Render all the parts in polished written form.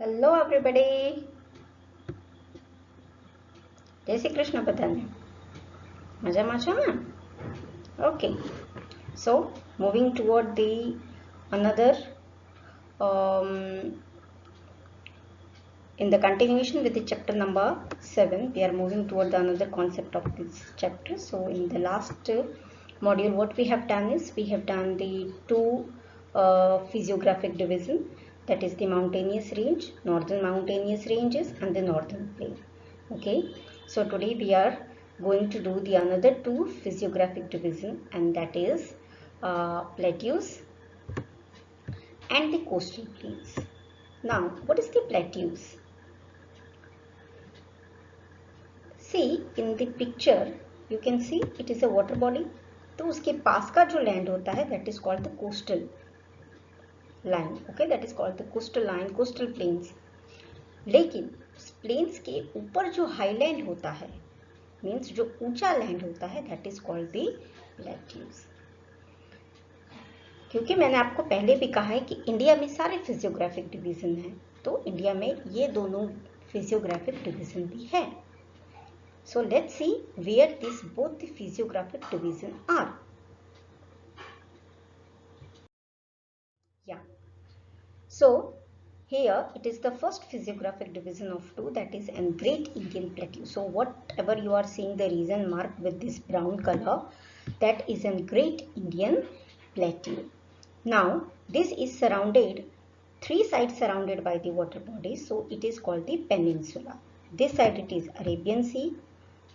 Hello everybody. जय श्री कृष्ण बधाने મજામાં છો ને? Okay, so moving toward the another um, in the continuation with the chapter number 7, we are moving toward the another concept of this chapter. So in the last module, what we have done is we have done the two physiographic division, that is the mountainous range, northern mountainous ranges and the northern plain. Okay, so today we are going to do the another two physiographic division, and that is plateaus and the coastal plains. Now, what is the plateaus? See in the picture, you can see it is a water body. तो उसके पास का जो land होता है, that is called the coastal line. Okay, that is called the coastal line, coastal plains. लेकिन plains के ऊपर जो highland होता है, means जो ऊंचा land होता है, that is called the plateaus. क्योंकि मैंने आपको पहले भी कहा है कि इंडिया में सारे फिजियोग्राफिक डिवीजन हैं, तो इंडिया में ये दोनों फिजियोग्राफिक डिवीजन भी है. So let's see where these both the physiographic division are. Yeah. So here it is the first physiographic division of two, that is in Great Indian Plateau. So whatever you are seeing the region marked with this brown color, that is in Great Indian Plateau. Now this is surrounded, three sides surrounded by the water bodies, so it is called the peninsula. This side it is Arabian Sea,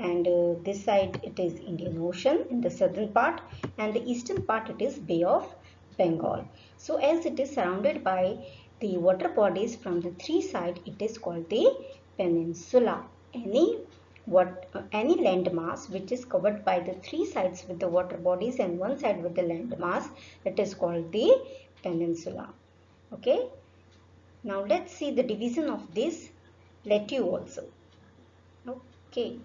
and this side it is Indian Ocean in the southern part, and the eastern part it is Bay of Bengal. So as it is surrounded by the water bodies from the three sides, it is called the peninsula. Any land mass which is covered by the three sides with the water bodies and one side with the land mass, that is called the peninsula. Okay, now let's see the division of this plateau also. Okay,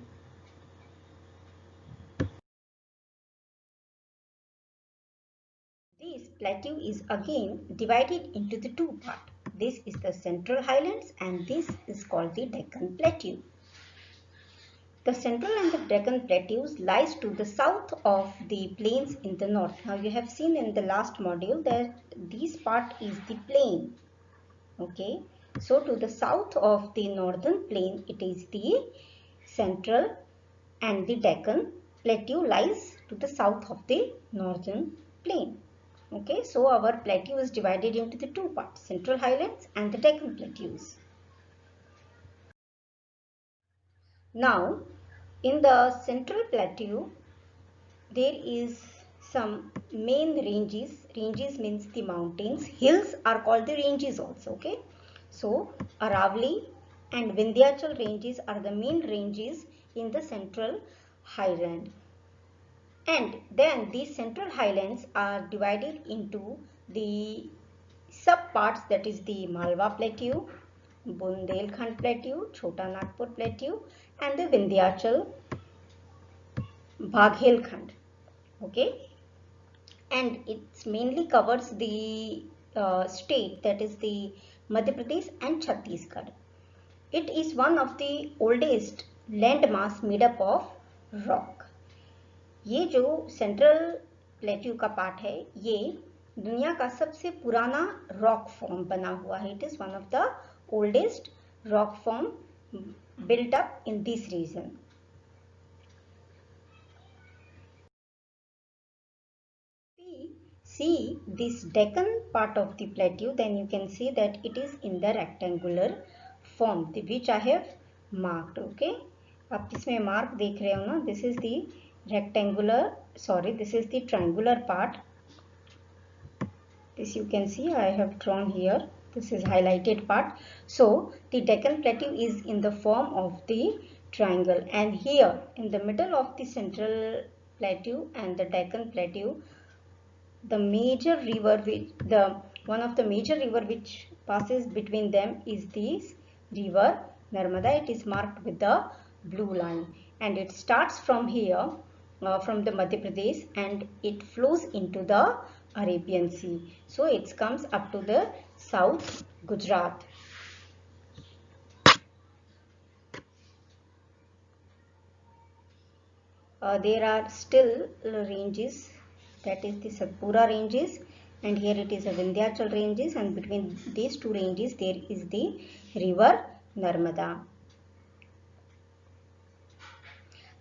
this plateau is again divided into the two parts. This is the Central Highlands and this is called the Deccan Plateau. The Central and the Deccan Plateaus lies to the south of the plains in the north. Now you have seen in the last module that this part is the plain. Okay, so to the south of the northern plain it is the Central, and the Deccan Plateau lies to the south of the northern plain. Okay, so our plateau is divided into the two parts, Central Highlands and the Deccan Plateaus. Now, in the Central Plateau, there is some main ranges. Ranges means the mountains. Hills are called the ranges also. Okay, so Aravalli and Vindhyachal ranges are the main ranges in the Central Highland. And then these Central Highlands are divided into the subparts, that is the Malwa Plateau, Bundelkhand Plateau, Chota Nagpur Plateau, and the Vindhyachal Baghelkhand. Okay, and it mainly covers the state, that is the Madhya Pradesh and Chhattisgarh. It is one of the oldest landmass made up of rock. ये जो central plateau का part है, ये दुनिया का सबसे पुराना rock form बना हुआ है. It is one of the oldest rock form built up in this region. See this Deccan part of the plateau, then you can see that it is in the rectangular form, which I have marked. Okay, आप इसमें mark देख रहे हो ना, this is the rectangular, sorry, this is the triangular part. This you can see I have drawn here. This is highlighted part. So the Deccan Plateau is in the form of the triangle, and here in the middle of the Central Plateau and the Deccan Plateau, the major river one of the major river which passes between them is this river Narmada. It is marked with the blue line, and it starts from here, from the Madhya Pradesh, and it flows into the Arabian Sea. So it comes up to the South Gujarat. there are still ranges, that is the Satpura ranges, and here it is a Vindhyachal ranges, and between these two ranges there is the river Narmada.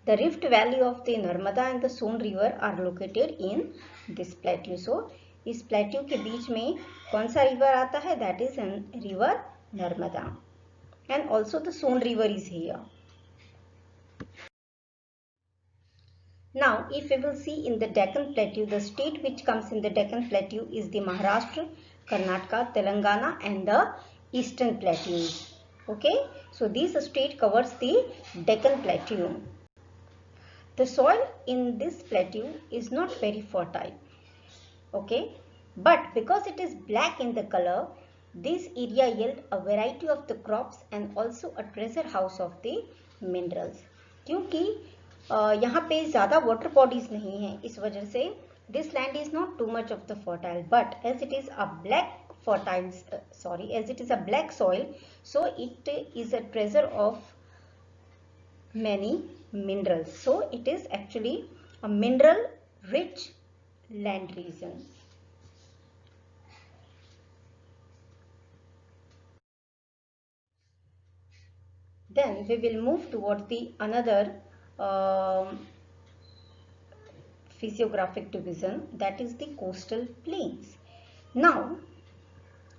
The rift valley of the Narmada and the Son river are located in this plateau. So इस plateau के बीच में कौन सा river आता है? That is river Narmada, and also the Son river is here. Now, if we will see in the Deccan Plateau, the state which comes in the Deccan Plateau is the Maharashtra, Karnataka, Telangana and the Eastern Plateaus. Okay, so this state covers the Deccan Plateau. The soil in this plateau is not very fertile. Okay, but because it is black in the color, this area yield a variety of the crops and also a treasure house of the minerals. क्योंकि यहाँ पे ज़्यादा water bodies नहीं है, इस वजह से this land is not too much of the fertile, but as it is a black soil, so it is a treasure of many minerals. So it is actually a mineral rich land region. Then we will move towards the another physiographic division, that is the coastal plains. Now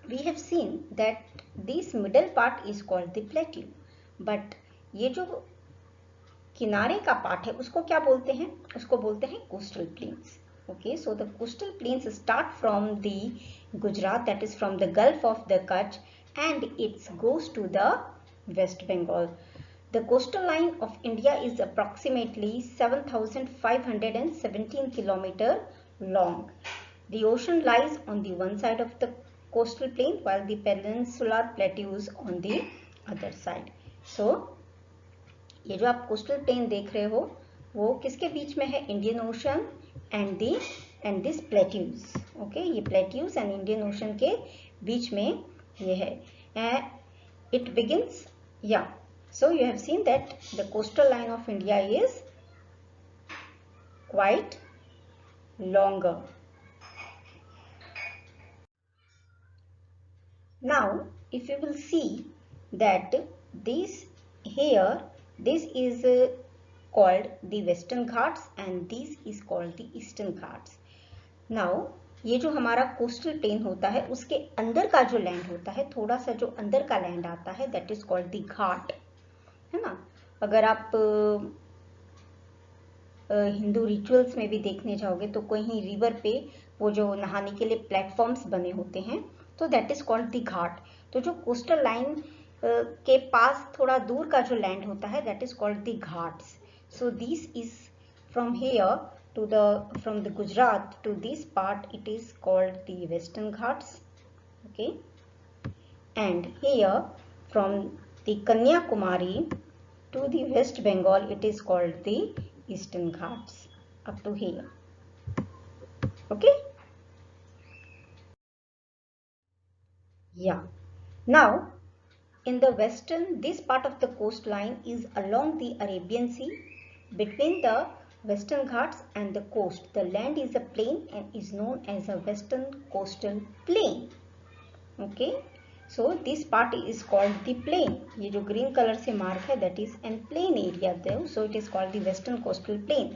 we have seen that this middle part is called the plateau, but ये जो किनारे का part है उसको क्या बोलते हैं? उसको बोलते हैं coastal plains. Okay, so the coastal plains start from the Gujarat, that is from the Gulf of the Kutch, and it goes to the West Bengal. The coastal line of India is approximately 7,517 km long. The ocean lies on the one side of the coastal plain while the peninsular plateaus on the other side. So ये जो आप coastal plain देख रहे हो वो किसके बीच में है? Indian ocean and this plateaus. Okay, ये प्लेट्यूज एंड इंडियन ओशन के बीच में ये है. इट बिगिंस, या so you have seen that the coastal line of India is quite longer. Now if you will see that this is called the Western Ghats and this is called the Eastern Ghats. Now ये जो हमारा coastal plain होता है उसके अंदर का जो land होता है, थोड़ा सा जो अंदर का लैंड आता है, दैट इज कॉल्ड द घाट, है ना. अगर आप हिंदू रिचुअल्स में भी देखने जाओगे तो कहीं रिवर पे वो जो नहाने के लिए प्लेटफॉर्म्स बने होते हैं, तो दैट इज कॉल्ड द घाट. तो जो कोस्टल लाइन के पास थोड़ा दूर का जो लैंड होता है, that is called the Ghats. So this is from here to from the Gujarat to this part, it is called the Western Ghats. Okay, and here from the Kanyakumari to the West Bengal, it is called the Eastern Ghats up to here. Okay, yeah. Now in the western, this part of the coastline is along the Arabian Sea. Between the Western Ghats and the coast, the land is a plain and is known as a Western Coastal Plain. Okay, so this part is called the plain. ये जो green color से mark है, that is an plain area there, so it is called the Western Coastal Plain.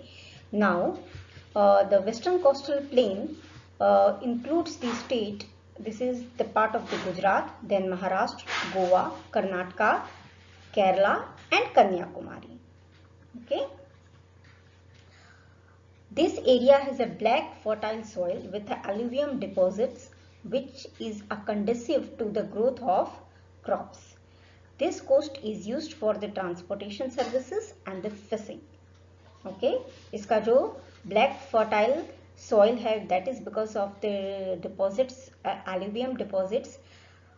Now the Western Coastal Plain includes the state. This is the part of the Gujarat, then Maharashtra, Goa, Karnataka, Kerala and Kanyakumari. Okay, this area has a black fertile soil with alluvium deposits which is conducive to the growth of crops. This coast is used for the transportation services and the fishing. Okay, इसका जो black fertile soil है, that is because of the deposits, alluvium deposits.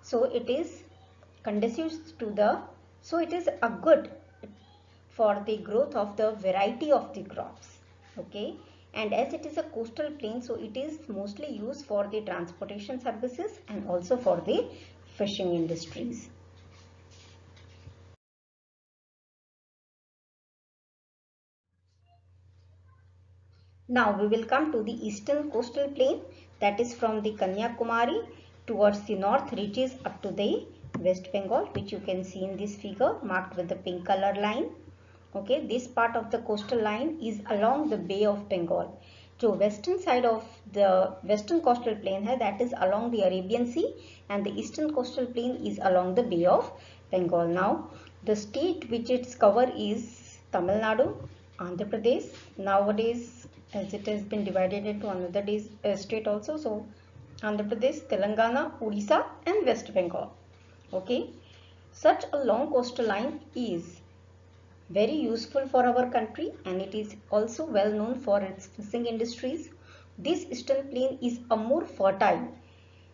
So it is conducive to the, so it is a good for the growth of the variety of the crops. Okay, and as it is a coastal plain, so it is mostly used for the transportation services and also for the fishing industries. Now we will come to the eastern coastal plain, that is from the Kanyakumari towards the north, reaches up to the West Bengal, which you can see in this figure marked with the pink color line. Okay, this part of the coastal line is along the Bay of Bengal. जो western side of the western coastal plain है, that is along the Arabian Sea, and the eastern coastal plain is along the Bay of Bengal. Now the state which it's cover is Tamil Nadu, Andhra Pradesh. Nowadays, as it has been divided into another state also, so Andhra Pradesh, Telangana, Odisha and West Bengal. Okay, such a long coastal line is very useful for our country, and it is also well known for its fishing industries. This eastern plain is a more fertile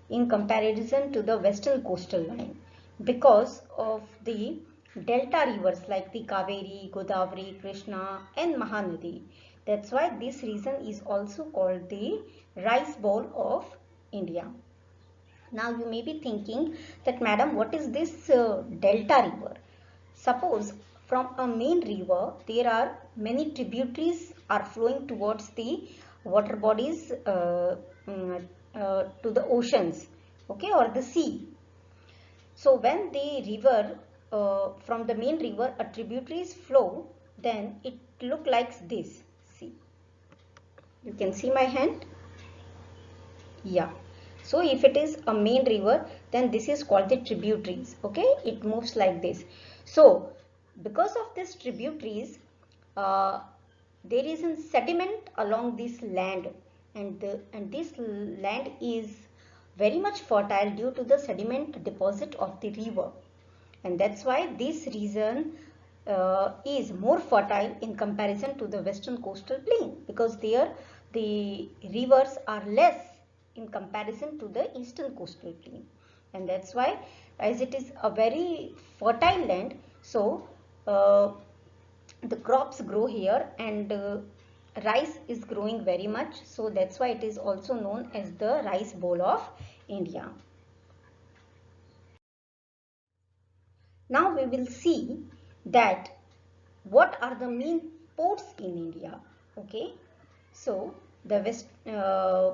in comparison to the western coastal line because of the delta rivers like the Kaveri, Godavari, Krishna and Mahanadi. That's why this region is also called the rice bowl of India. Now you may be thinking that, madam, what is this delta river? Suppose from a main river there are many tributaries are flowing towards the water bodies to the oceans, okay, or the sea. So when the river from the main river a tributaries flow, then it look like this. See, you can see my hand. Yeah. So if it is a main river, then this is called the tributaries. Okay, it moves like this. So because of this tributaries, there is a sediment along this land, and this land is very much fertile due to the sediment deposit of the river, and that's why this region is more fertile in comparison to the western coastal plain, because there the rivers are less in comparison to the eastern coastal plain, and that's why, as it is a very fertile land, so the crops grow here, and rice is growing very much, so that's why it is also known as the rice bowl of India. Now we will see that what are the main ports in India. Okay, so the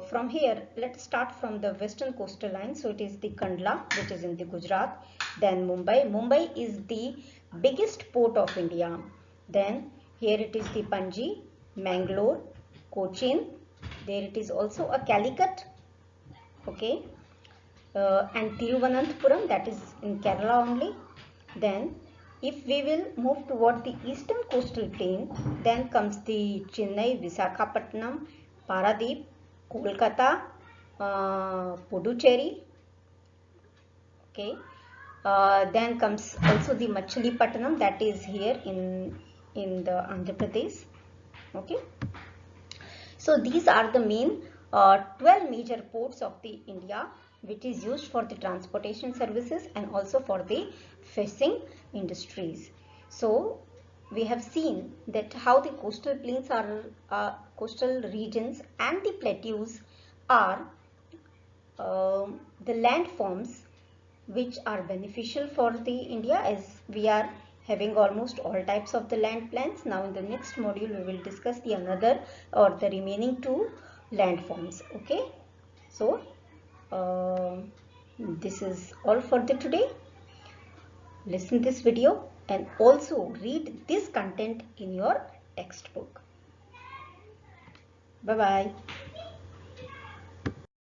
from here, let's start from the western coastal line. So it is the Kandla, which is in the Gujarat. Then Mumbai. Mumbai is the biggest port of India. Then here it is the Panji, Mangalore, Cochin. There it is also a Calicut. Okay, and Thiruvananthapuram, that is in Kerala only. Then if we will move toward the eastern coastal plain, then comes the Chennai, Visakhapatnam, Paradeep, Kolkata, Puducherry. Okay. Then comes also the Machilipatnam, that is here in the Andhra Pradesh. Okay. So these are the main 12 major ports of the India, which is used for the transportation services and also for the fishing industries. So we have seen that how the coastal plains are coastal regions and the plateaus are the landforms which are beneficial for the India, as we are having almost all types of the land plans. Now in the next module we will discuss the another or the remaining two landforms. Okay, so this is all for the today. Listen this video and also read this content in your textbook. Bye bye.